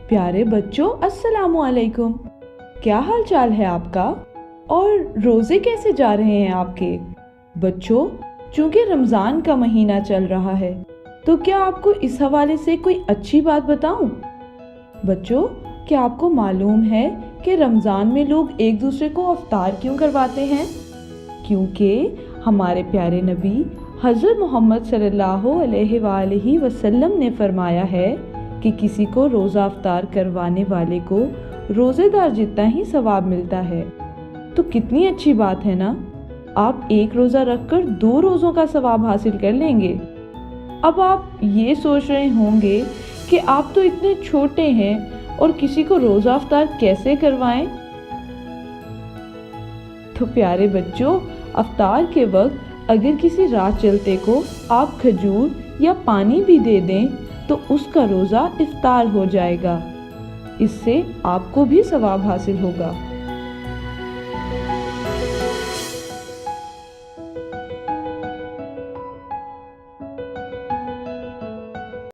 پیارے بچوں السلام علیکم، کیا حال چال ہے آپ کا؟ اور روزے کیسے جا رہے ہیں آپ کے؟ بچوں، چونکہ رمضان کا مہینہ چل رہا ہے تو کیا آپ کو اس حوالے سے کوئی اچھی بات بتاؤں؟ بچوں، کیا آپ کو معلوم ہے کہ رمضان میں لوگ ایک دوسرے کو افطار کیوں کرواتے ہیں؟ کیونکہ ہمارے پیارے نبی حضرت محمد صلی اللہ علیہ وآلہ وسلم نے فرمایا ہے کہ کسی کو روزہ افطار کروانے والے کو روزے دار جتنا ہی ثواب ملتا ہے۔ تو کتنی اچھی بات ہے نا، آپ ایک روزہ رکھ کر 2 روزوں کا ثواب حاصل کر لیں گے۔ اب آپ یہ سوچ رہے ہوں گے کہ آپ تو اتنے چھوٹے ہیں اور کسی کو روزہ افطار کیسے کروائیں؟ تو پیارے بچوں، افطار کے وقت اگر کسی راہ چلتے کو آپ کھجور یا پانی بھی دے دیں تو اس کا روزہ افطار ہو جائے گا، اس سے آپ کو بھی ثواب حاصل ہوگا۔